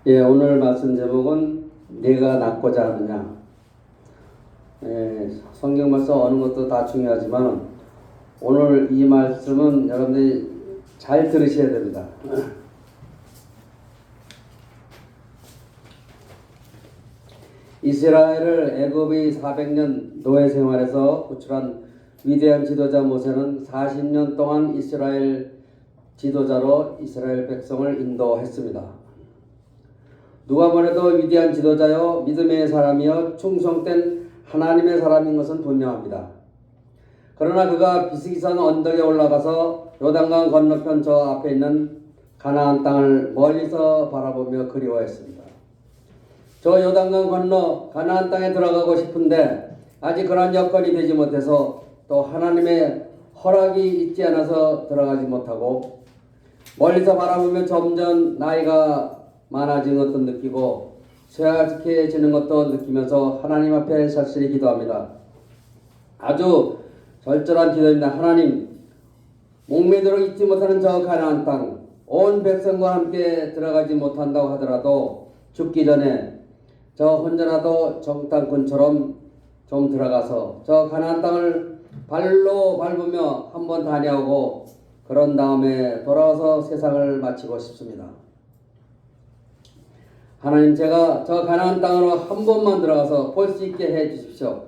예, 오늘 말씀 제목은 내가 낫고자 하느냐. 성경 말씀 어느 것도 다 중요하지만 오늘 이 말씀은 여러분들이 잘 들으셔야 됩니다. 이스라엘을 애굽의 400년 노예 생활에서 구출한 위대한 지도자 모세는 40년 동안 이스라엘 지도자로 이스라엘 백성을 인도했습니다. 누가 뭐래도 위대한 지도자여 믿음의 사람이여 충성된 하나님의 사람인 것은 분명합니다. 그러나 그가 비스기산 언덕에 올라가서 요단강 건너편 저 앞에 있는 가나안 땅을 멀리서 바라보며 그리워했습니다. 저 요단강 건너 가나안 땅에 들어가고 싶은데 아직 그런 여건이 되지 못해서 또 하나님의 허락이 있지 않아서 들어가지 못하고 멀리서 바라보며 점점 나이가 많아진 것도 느끼고 쇠약해지는 것도 느끼면서 하나님 앞에 절실히 기도합니다. 아주 절절한 기도입니다. 하나님, 목매도록 잊지 못하는 저 가나안 땅, 온 백성과 함께 들어가지 못한다고 하더라도 죽기 전에 저 혼자라도 정탐꾼처럼 좀 들어가서 저 가나안 땅을 발로 밟으며 한번 다녀오고 그런 다음에 돌아와서 세상을 마치고 싶습니다. 하나님, 제가 저 가나안 땅으로 한 번만 들어가서 볼 수 있게 해 주십시오.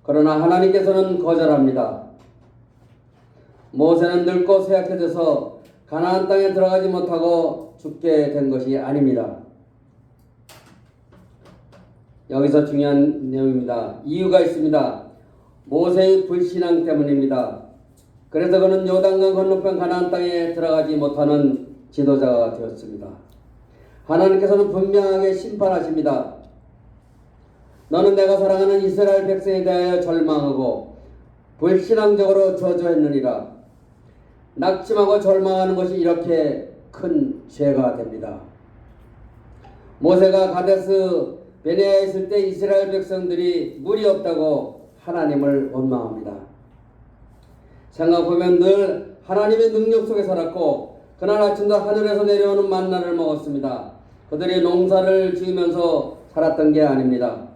그러나 하나님께서는 거절합니다. 모세는 늙고 쇠약해져서 가나안 땅에 들어가지 못하고 죽게 된 것이 아닙니다. 여기서 중요한 내용입니다. 이유가 있습니다. 모세의 불신앙 때문입니다. 그래서 그는 요단강 건너편 가나안 땅에 들어가지 못하는 지도자가 되었습니다. 하나님께서는 분명하게 심판하십니다. 너는 내가 사랑하는 이스라엘 백성에 대하여 절망하고 불신앙적으로 저주했느니라. 낙심하고 절망하는 것이 이렇게 큰 죄가 됩니다. 모세가 가데스 베네아에 있을 때 이스라엘 백성들이 물이 없다고 하나님을 원망합니다. 생각해보면 늘 하나님의 능력 속에 살았고 그날 아침도 하늘에서 내려오는 만나를 먹었습니다. 그들이 농사를 지으면서 살았던 게 아닙니다.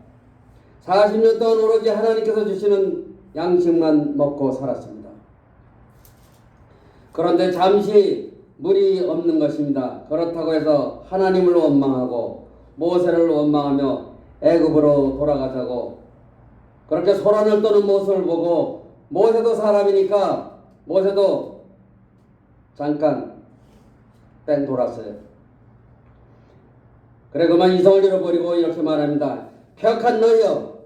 40년 동안 오로지 하나님께서 주시는 양식만 먹고 살았습니다. 그런데 잠시 물이 없는 것입니다. 그렇다고 해서 하나님을 원망하고 모세를 원망하며 애굽으로 돌아가자고 그렇게 소란을 떠는 모습을 보고 모세도 사람이니까 모세도 잠깐 뺑 돌았어요. 그래 그만 이성을 잃어버리고 이렇게 말합니다. 폐역한 너희여,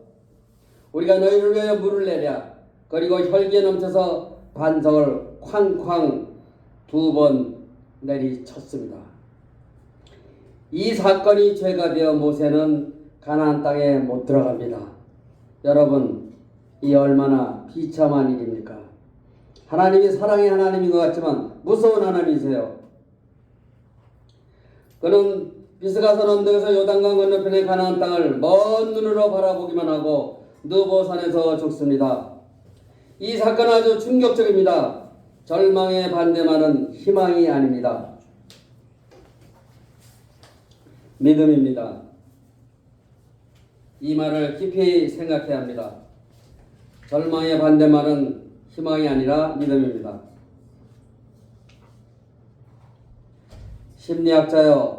우리가 너희를 위하여 물을 내랴. 그리고 혈기에 넘쳐서 반석을 쾅쾅 2번 내리쳤습니다. 이 사건이 죄가 되어 모세는 가나안 땅에 못 들어갑니다. 여러분, 이 얼마나 비참한 일입니까? 하나님이 사랑의 하나님인 것 같지만 무서운 하나님이세요. 그는 비스가산 언덕에서 요단강 건너편의 가나안 땅을 먼 눈으로 바라보기만 하고 느보산에서 죽습니다. 이 사건은 아주 충격적입니다. 절망의 반대말은 희망이 아닙니다. 믿음입니다. 이 말을 깊이 생각해야 합니다. 절망의 반대말은 희망이 아니라 믿음입니다. 심리학자요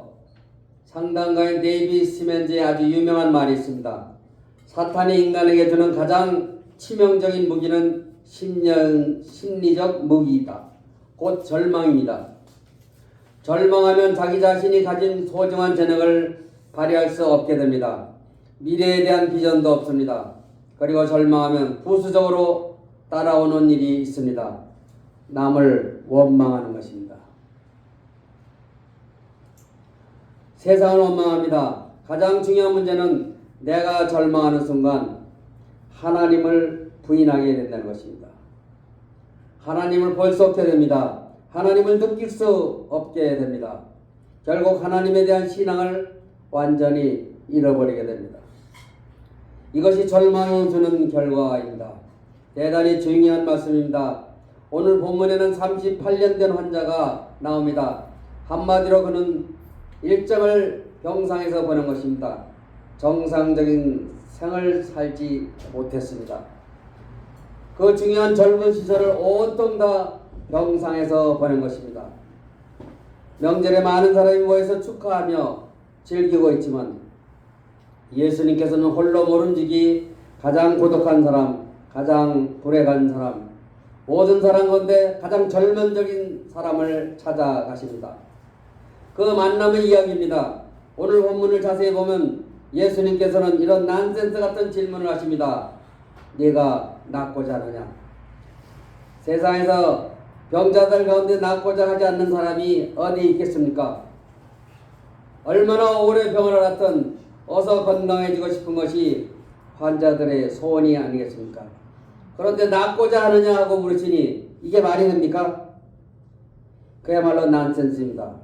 상담가인 데이비 시멘즈의 아주 유명한 말이 있습니다. 사탄이 인간에게 주는 가장 치명적인 무기는 심리적 무기이다. 곧 절망입니다. 절망하면 자기 자신이 가진 소중한 재능을 발휘할 수 없게 됩니다. 미래에 대한 비전도 없습니다. 그리고 절망하면 부수적으로 따라오는 일이 있습니다. 남을 원망하는 것입니다. 세상을 원망합니다. 가장 중요한 문제는 내가 절망하는 순간 하나님을 부인하게 된다는 것입니다. 하나님을 볼 수 없게 됩니다. 하나님을 느낄 수 없게 됩니다. 결국 하나님에 대한 신앙을 완전히 잃어버리게 됩니다. 이것이 절망이 주는 결과입니다. 대단히 중요한 말씀입니다. 오늘 본문에는 38년 된 환자가 나옵니다. 한마디로 그는 일정을 병상에서 보낸 것입니다. 정상적인 생을 살지 못했습니다. 그 중요한 젊은 시절을 온통 다 병상에서 보낸 것입니다. 명절에 많은 사람이 모여서 축하하며 즐기고 있지만 예수님께서는 홀로 모른지기 가장 고독한 사람, 가장 불행한 사람, 모든 사람 가운데 가장 절망적인 사람을 찾아가십니다. 그 만남의 이야기입니다. 오늘 본문을 자세히 보면 예수님께서는 이런 난센스 같은 질문을 하십니다. 네가 낫고자 하느냐? 세상에서 병자들 가운데 낫고자 하지 않는 사람이 어디 있겠습니까? 얼마나 오래 병을 앓았든 어서 건강해지고 싶은 것이 환자들의 소원이 아니겠습니까? 그런데 낫고자 하느냐 하고 물으시니 이게 말이 됩니까? 그야말로 난센스입니다.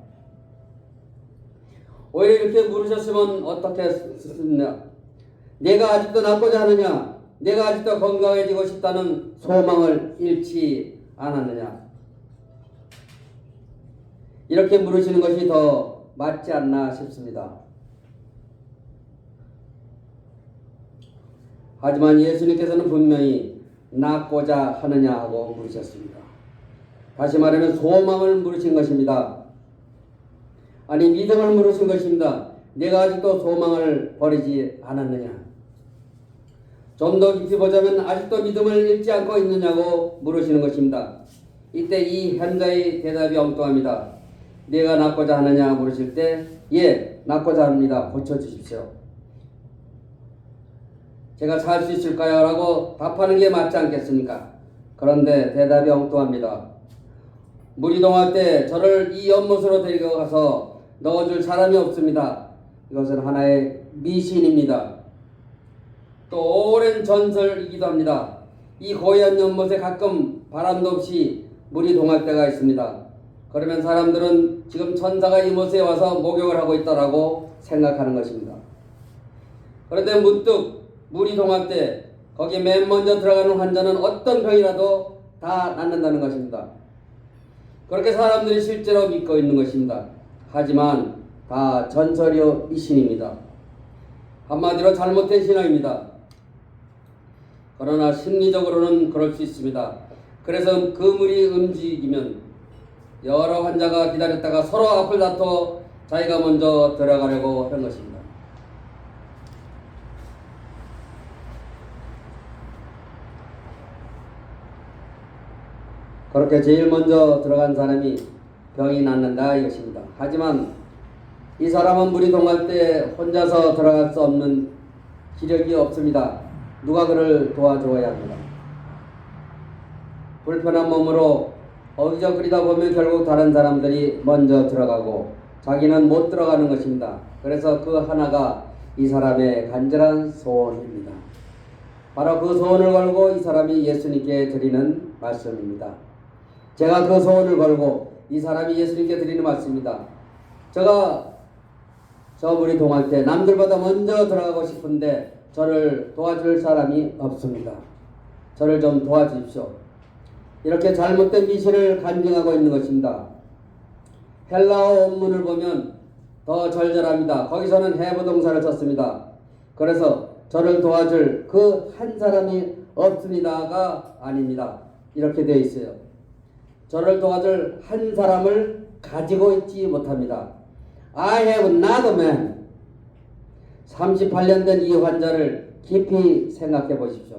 오히려 이렇게 물으셨으면 어떻게 쓰느냐? 내가 아직도 낫고자 하느냐? 내가 아직도 건강해지고 싶다는 소망을 잃지 않았느냐? 이렇게 물으시는 것이 더 맞지 않나 싶습니다. 하지만 예수님께서는 분명히 낫고자 하느냐 하고 물으셨습니다. 다시 말하면 소망을 물으신 것입니다. 아니 믿음을 물으신 것입니다. 내가 아직도 소망을 버리지 않았느냐? 좀 더 깊이 보자면 아직도 믿음을 잃지 않고 있느냐고 물으시는 것입니다. 이때 이 현자의 대답이 엉뚱합니다. 내가 낫고자 하느냐 물으실 때 예, 낫고자 합니다. 고쳐주십시오. 제가 살 수 있을까요? 라고 답하는 게 맞지 않겠습니까? 그런데 대답이 엉뚱합니다. 물이 동할 때 저를 이 연못으로 데리고 가서 넣어줄 사람이 없습니다. 이것은 하나의 미신입니다. 또 오랜 전설이기도 합니다. 이 고요한 연못에 가끔 바람도 없이 물이 동할 때가 있습니다. 그러면 사람들은 지금 천사가 이곳에 와서 목욕을 하고 있다라고 생각하는 것입니다. 그런데 문득 물이 동할 때 거기에 맨 먼저 들어가는 환자는 어떤 병이라도 다 낫는다는 것입니다. 그렇게 사람들이 실제로 믿고 있는 것입니다. 하지만 다 전설이요 미신입니다. 한마디로 잘못된 신앙입니다. 그러나 심리적으로는 그럴 수 있습니다. 그래서 그 물이 움직이면 여러 환자가 기다렸다가 서로 앞을 다퉈 자기가 먼저 들어가려고 하는 것입니다. 그렇게 제일 먼저 들어간 사람이 병이 낫는다 이것입니다. 하지만 이 사람은 물이 동할 때 혼자서 들어갈 수 없는 기력이 없습니다. 누가 그를 도와줘야 합니다. 불편한 몸으로 어기적거리다 보면 결국 다른 사람들이 먼저 들어가고 자기는 못 들어가는 것입니다. 그래서 그 하나가 이 사람의 간절한 소원입니다. 바로 그 소원을 걸고 이 사람이 예수님께 드리는 말씀입니다. 제가 그 소원을 걸고 이 사람이 예수님께 드리는 말씀입니다. 제가 저 물이 동할 때 남들보다 먼저 들어가고 싶은데 저를 도와줄 사람이 없습니다. 저를 좀 도와주십시오. 이렇게 잘못된 미신을 간증하고 있는 것입니다. 헬라어 원문을 보면 더 절절합니다. 거기서는 have 동사를 썼습니다. 그래서 저를 도와줄 그 한 사람이 없습니다가 아닙니다. 이렇게 되어 있어요. 저를 도와줄 한 사람을 가지고 있지 못합니다. I have not a man. 38년 된 이 환자를 깊이 생각해 보십시오.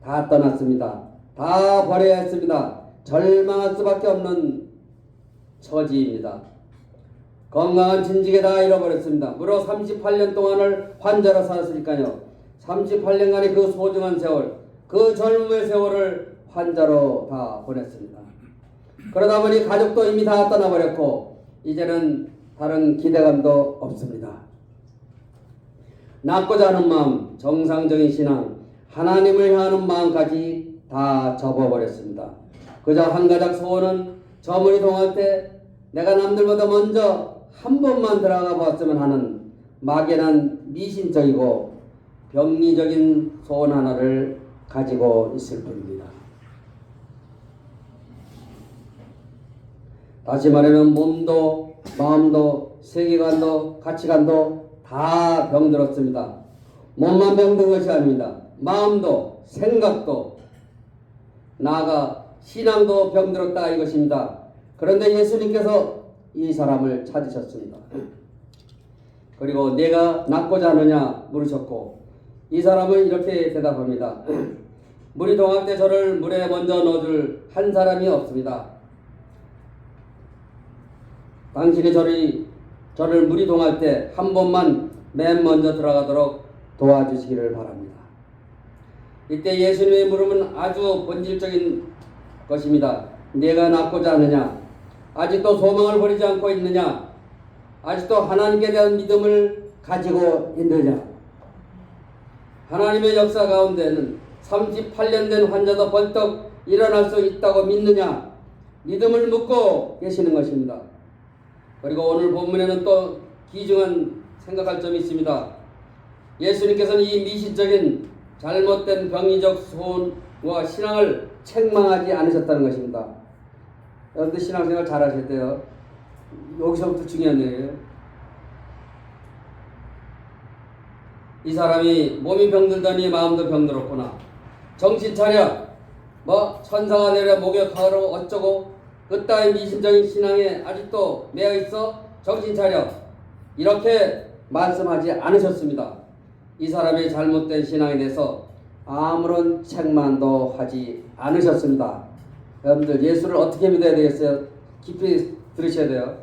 다 떠났습니다. 다 버려야 했습니다. 절망할 수밖에 없는 처지입니다. 건강한 진직에 다 잃어버렸습니다. 무려 38년 동안을 환자로 살았으니까요. 38년간의 그 소중한 세월, 그 젊음의 세월을 환자로 다 보냈습니다. 그러다 보니 가족도 이미 다 떠나버렸고 이제는 다른 기대감도 없습니다. 낫고자 하는 마음, 정상적인 신앙, 하나님을 향하는 마음까지 다 접어버렸습니다. 그저 한 가닥 소원은 저 물이 동할 때 내가 남들보다 먼저 한 번만 들어가 봤으면 하는 막연한 미신적이고 병리적인 소원 하나를 가지고 있을 뿐입니다. 다시 말하면 몸도 마음도 세계관도 가치관도 다 병들었습니다. 몸만 병든 것이 아닙니다. 마음도 생각도 나아가 신앙도 병들었다 이것입니다. 그런데 예수님께서 이 사람을 찾으셨습니다. 그리고 내가 낫고자 하느냐 물으셨고 이 사람은 이렇게 대답합니다. 물이 동할 때 저를 물에 먼저 넣어줄 한 사람이 없습니다. 당신이 저를 물이 동할 때 한 번만 맨 먼저 들어가도록 도와주시기를 바랍니다. 이때 예수님의 물음은 아주 본질적인 것입니다. 내가 낫고자 하느냐? 아직도 소망을 버리지 않고 있느냐? 아직도 하나님께 대한 믿음을 가지고 있느냐? 하나님의 역사 가운데는 38년 된 환자도 벌떡 일어날 수 있다고 믿느냐? 믿음을 묻고 계시는 것입니다. 그리고 오늘 본문에는 또 귀중한 생각할 점이 있습니다. 예수님께서는 이 미신적인 잘못된 병리적 소원과 신앙을 책망하지 않으셨다는 것입니다. 여러분들 신앙생활 잘 하실 때요. 여기서부터 중요한 얘기예요. 이 사람이 몸이 병들더니 마음도 병들었구나. 정신 차려. 천사가 내려 목욕하러 어쩌고 그따위 미신적인 신앙에 아직도 매여 있어? 정신 차려. 이렇게 말씀하지 않으셨습니다. 이 사람의 잘못된 신앙에 대해서 아무런 책망도 하지 않으셨습니다. 여러분들 예수를 어떻게 믿어야 되겠어요? 깊이 들으셔야 돼요.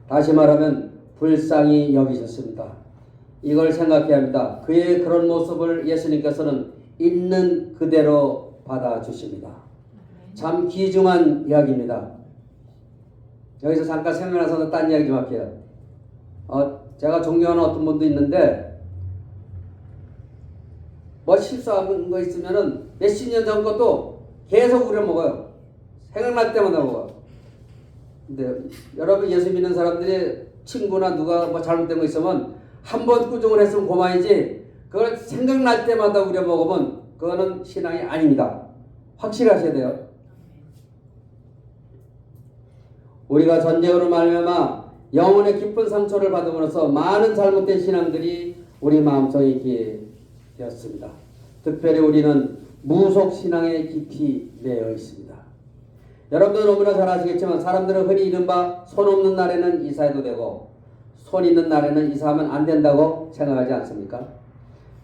다시 말하면 불쌍히 여기셨습니다. 이걸 생각해야 합니다. 그의 그런 모습을 예수님께서는 있는 그대로 받아주십니다. 참 귀중한 이야기입니다. 여기서 잠깐 생각나서 딴 이야기 좀 할게요. 제가 존경하는 어떤 분도 있는데 실수한 거 있으면은 몇십 년 전 것도 계속 우려 먹어요. 생각날 때마다 먹어요. 근데 여러분 예수 믿는 사람들이 친구나 누가 잘못된 거 있으면 한 번 꾸중을 했으면 고만이지 그걸 생각날 때마다 우려 먹으면 그거는 신앙이 아닙니다. 확실하셔야 돼요. 우리가 전쟁으로 말미암아 영혼의 깊은 상처를 받음으로써 많은 잘못된 신앙들이 우리 마음속에 있게 되었습니다. 특별히 우리는 무속 신앙에 깊이 매여 있습니다. 여러분들 너무나 잘 아시겠지만 사람들은 흔히 이른바 손 없는 날에는 이사해도 되고 손 있는 날에는 이사하면 안 된다고 생각하지 않습니까?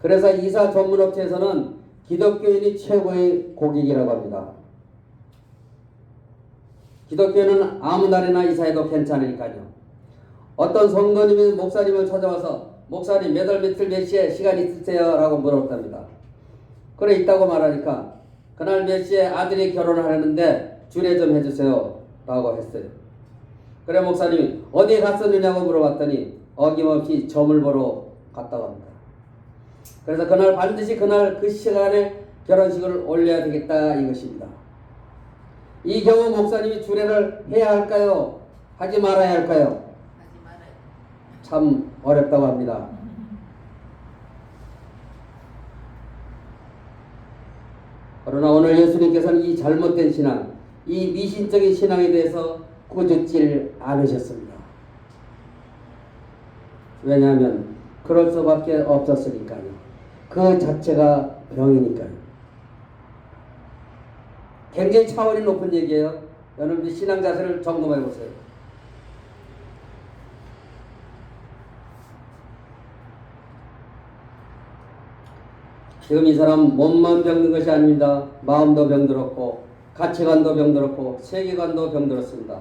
그래서 이사 전문업체에서는 기독교인이 최고의 고객이라고 합니다. 기독교는 아무 날이나 이사해도 괜찮으니까요. 어떤 성도님이 목사님을 찾아와서 목사님 몇 월 며칠 몇 시에 시간 있으세요? 라고 물었답니다. 그래 있다고 말하니까 그날 몇 시에 아들이 결혼을 하려는데 주례 좀 해주세요 라고 했어요. 그래 목사님이 어디에 갔었느냐고 물어봤더니 어김없이 점을 보러 갔다고 합니다. 그래서 그날 반드시 그날 그 시간에 결혼식을 올려야 되겠다 이것입니다. 이 경우 목사님이 주례를 해야 할까요? 하지 말아야 할까요? 하지 말아요. 참 어렵다고 합니다. 그러나 오늘 예수님께서는 이 잘못된 신앙, 이 미신적인 신앙에 대해서 꾸짖질 않으셨습니다. 왜냐하면 그럴 수밖에 없었으니까요. 그 자체가 병이니까요. 굉장히 차원이 높은 얘기예요. 여러분들 신앙 자세를 점검해 보세요. 지금 이 사람 몸만 병든 것이 아닙니다. 마음도 병들었고 가치관도 병들었고 세계관도 병들었습니다.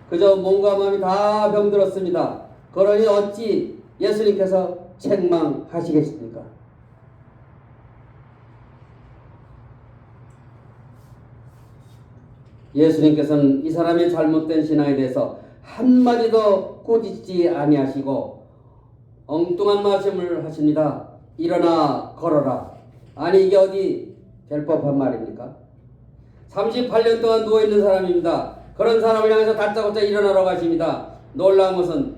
그저 몸과 마음이 다 병들었습니다. 그러니 어찌 예수님께서 책망하시겠습니까? 예수님께서는 이 사람의 잘못된 신앙에 대해서 한마디도 꾸짖지 아니하시고 엉뚱한 말씀을 하십니다. 일어나 걸어라. 아니 이게 어디 될 법한 말입니까? 38년 동안 누워있는 사람입니다. 그런 사람을 향해서 다짜고짜 일어나라고 하십니다. 놀라운 것은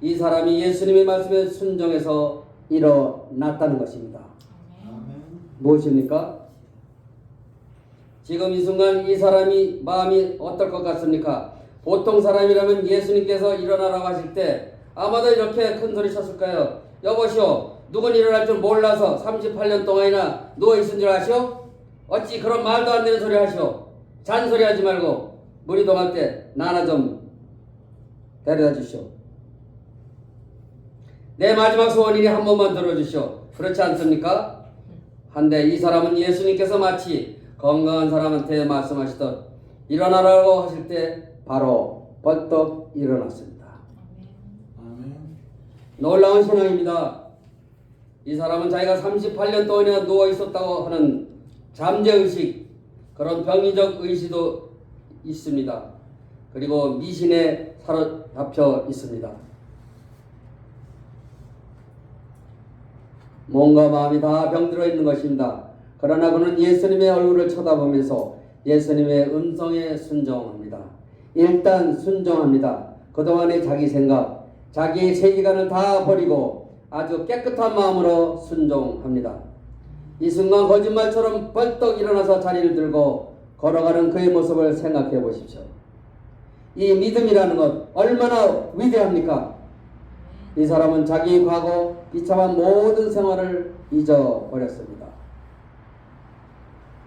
이 사람이 예수님의 말씀에 순종해서 일어났다는 것입니다. 무엇입니까? 지금 이 순간 이 사람이 마음이 어떨 것 같습니까? 보통 사람이라면 예수님께서 일어나라고 하실 때 아마도 이렇게 큰 소리 쳤을까요? 여보시오, 누군 일어날 줄 몰라서 38년 동안이나 누워있은 줄 아시오? 어찌 그런 말도 안 되는 소리 하시오? 잔소리하지 말고 무리동할 때 나나 좀 데려다 주시오. 내 마지막 소원이니 한 번만 들어주시오. 그렇지 않습니까? 한데 이 사람은 예수님께서 마치 건강한 사람한테 말씀하시듯 일어나라고 하실 때 바로 벌떡 일어났습니다. 아멘. 놀라운 신앙입니다. 이 사람은 자기가 38년 동안이나 누워 있었다고 하는 잠재의식, 그런 병리적 의식도 있습니다. 그리고 미신에 사로잡혀 있습니다. 몸과 마음이 다 병들어 있는 것입니다. 그러나 그는 예수님의 얼굴을 쳐다보면서 예수님의 음성에 순종합니다. 일단 순종합니다. 그동안의 자기 생각, 자기의 세계관을 다 버리고 아주 깨끗한 마음으로 순종합니다. 이 순간 거짓말처럼 벌떡 일어나서 자리를 들고 걸어가는 그의 모습을 생각해 보십시오. 이 믿음이라는 것 얼마나 위대합니까? 이 사람은 자기 과거 비참한 모든 생활을 잊어버렸습니다.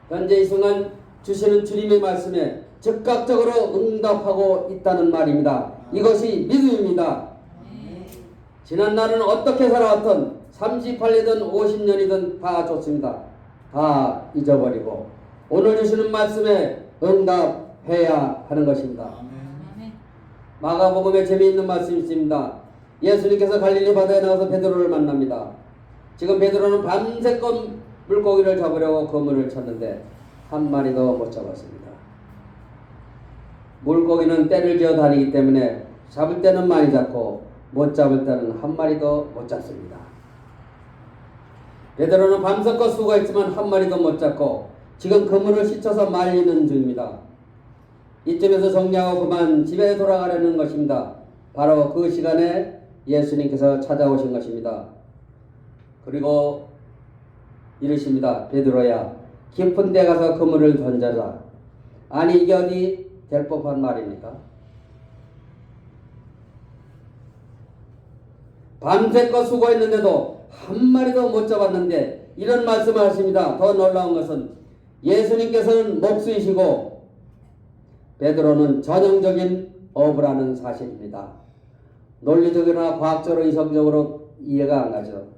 현재 이 순간 주시는 주님의 말씀에 즉각적으로 응답하고 있다는 말입니다. 이것이 믿음입니다. 지난 날은 어떻게 살아왔던 38년이든 50년이든 다 좋습니다. 다 잊어버리고 오늘 주시는 말씀에 응답해야 하는 것입니다. 마가복음에 재미있는 말씀이 있습니다. 예수님께서 갈릴리 바다에 나가서 베드로를 만납니다. 지금 베드로는 밤새껏 물고기를 잡으려고 그물을 쳤는데 한 마리도 못 잡았습니다. 물고기는 때를 지어 다니기 때문에 잡을 때는 많이 잡고 못 잡을 때는 한 마리도 못 잡습니다. 베드로는 밤새껏 수고했지만 한 마리도 못 잡고 지금 그물을 씻어서 말리는 중입니다. 이쯤에서 정리하고 그만 집에 돌아가려는 것입니다. 바로 그 시간에 예수님께서 찾아오신 것입니다. 그리고 이르십니다. 베드로야, 깊은 데 가서 그물을 던져라. 아니 이게 어디 될 법한 말입니까? 밤새껏 수고했는데도 한 마리도 못 잡았는데 이런 말씀을 하십니다. 더 놀라운 것은 예수님께서는 목수이시고 베드로는 전형적인 어부라는 사실입니다. 논리적이나 과학적으로 이성적으로 이해가 안 가죠.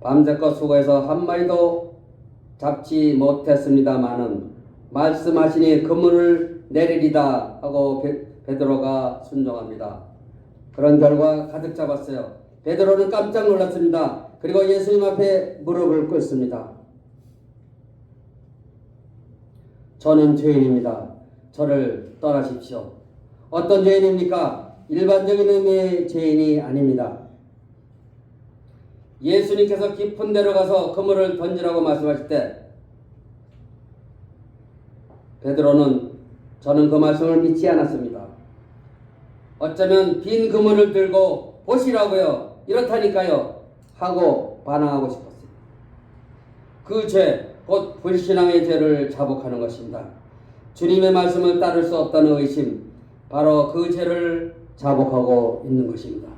밤새껏 수고해서 한 마리도 잡지 못했습니다마는 말씀하시니 그물을 내리리다 하고 베드로가 순종합니다. 그런 결과 가득 잡았어요. 베드로는 깜짝 놀랐습니다. 그리고 예수님 앞에 무릎을 꿇습니다. 저는 죄인입니다. 저를 떠나십시오. 어떤 죄인입니까? 일반적인 의미의 죄인이 아닙니다. 예수님께서 깊은 데로 가서 그물을 던지라고 말씀하실 때 베드로는 저는 그 말씀을 믿지 않았습니다. 어쩌면 빈 그물을 들고 보시라고요. 이렇다니까요. 하고 반항하고 싶었어요. 그 죄, 곧 불신앙의 죄를 자복하는 것입니다. 주님의 말씀을 따를 수 없다는 의심, 바로 그 죄를 자복하고 있는 것입니다.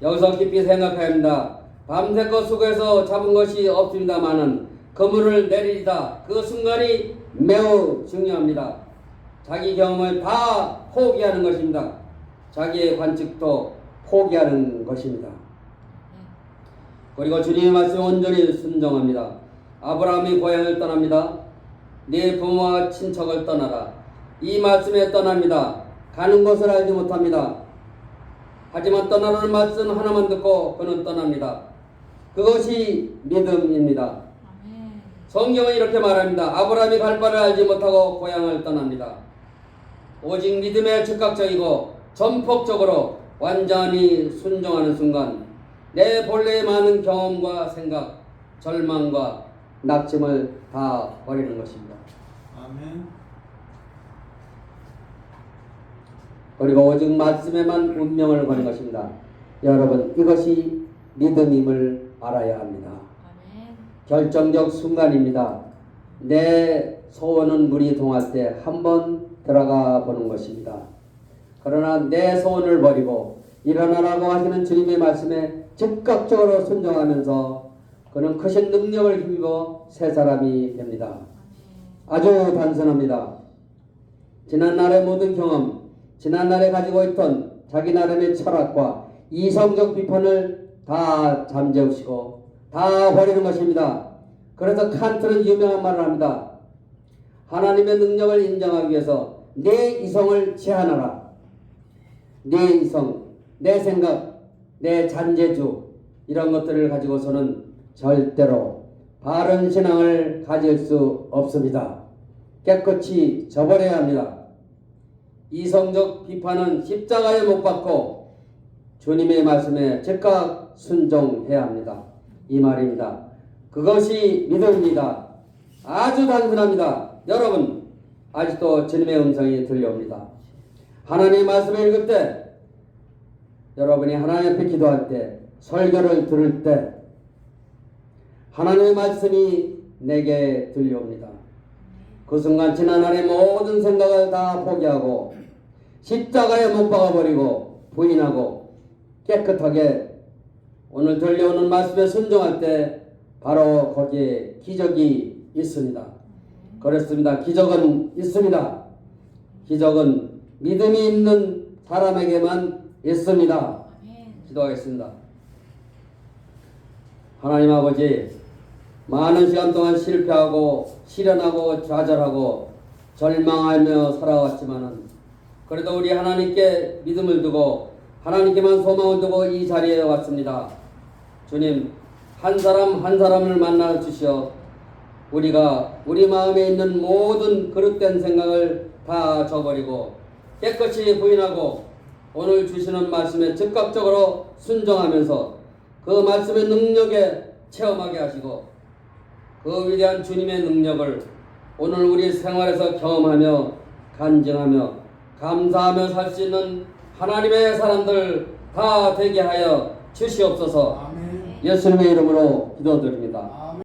여기서 깊이 생각해야 합니다. 밤새껏 수고해서 잡은 것이 없습니다마는 그물을 내리다 그 순간이 매우 중요합니다. 자기 경험을 다 포기하는 것입니다. 자기의 관측도 포기하는 것입니다. 그리고 주님의 말씀에 온전히 순종합니다. 아브라함이 고향을 떠납니다. 네 부모와 친척을 떠나라. 이 말씀에 떠납니다. 가는 곳을 알지 못합니다. 하지만 떠나라는 말씀 하나만 듣고 그는 떠납니다. 그것이 믿음입니다. 성경은 이렇게 말합니다. 아브라함이 갈 바를 알지 못하고 고향을 떠납니다. 오직 믿음에 즉각적이고 전폭적으로 완전히 순종하는 순간 내 본래의 많은 경험과 생각, 절망과 낙심을 다 버리는 것입니다. 아멘. 그리고 오직 말씀에만 운명을 거는 것입니다. 여러분, 이것이 믿음임을 알아야 합니다. 아멘. 결정적 순간입니다. 내 소원은 물이 동할 때 한번 들어가 보는 것입니다. 그러나 내 소원을 버리고 일어나라고 하시는 주님의 말씀에 즉각적으로 순종하면서 그는 크신 능력을 힘입어 새 사람이 됩니다. 아주 단순합니다. 지난날의 모든 경험, 지난날에 가지고 있던 자기 나름의 철학과 이성적 비판을 다 잠재우시고 다 버리는 것입니다. 그래서 칸트는 유명한 말을 합니다. 하나님의 능력을 인정하기 위해서 내 이성을 제한하라. 내 이성, 내 생각, 내 잔재주 이런 것들을 가지고서는 절대로 바른 신앙을 가질 수 없습니다. 깨끗이 저버려야 합니다. 이성적 비판은 십자가에 못 박고 주님의 말씀에 즉각 순종해야 합니다. 이 말입니다. 그것이 믿음입니다. 아주 단순합니다. 여러분, 아직도 주님의 음성이 들려옵니다. 하나님의 말씀을 읽을 때, 여러분이 하나님 앞에 기도할 때, 설교를 들을 때 하나님의 말씀이 내게 들려옵니다. 그 순간 지난날의 모든 생각을 다 포기하고 십자가에 못 박아버리고 부인하고 깨끗하게 오늘 들려오는 말씀에 순종할 때 바로 거기에 기적이 있습니다. 그렇습니다. 기적은 있습니다. 기적은 믿음이 있는 사람에게만 있습니다. 기도하겠습니다. 하나님 아버지, 많은 시간 동안 실패하고 시련하고 좌절하고 절망하며 살아왔지만은 그래도 우리 하나님께 믿음을 두고 하나님께만 소망을 두고 이 자리에 왔습니다. 주님, 한 사람 한 사람을 만나 주시어 우리가 우리 마음에 있는 모든 그릇된 생각을 다 저버리고 깨끗이 부인하고 오늘 주시는 말씀에 즉각적으로 순종하면서 그 말씀의 능력에 체험하게 하시고 그 위대한 주님의 능력을 오늘 우리 생활에서 경험하며 간증하며 감사하며 살 수 있는 하나님의 사람들 다 되게 하여 주시옵소서. 아멘. 예수님의 이름으로 기도드립니다.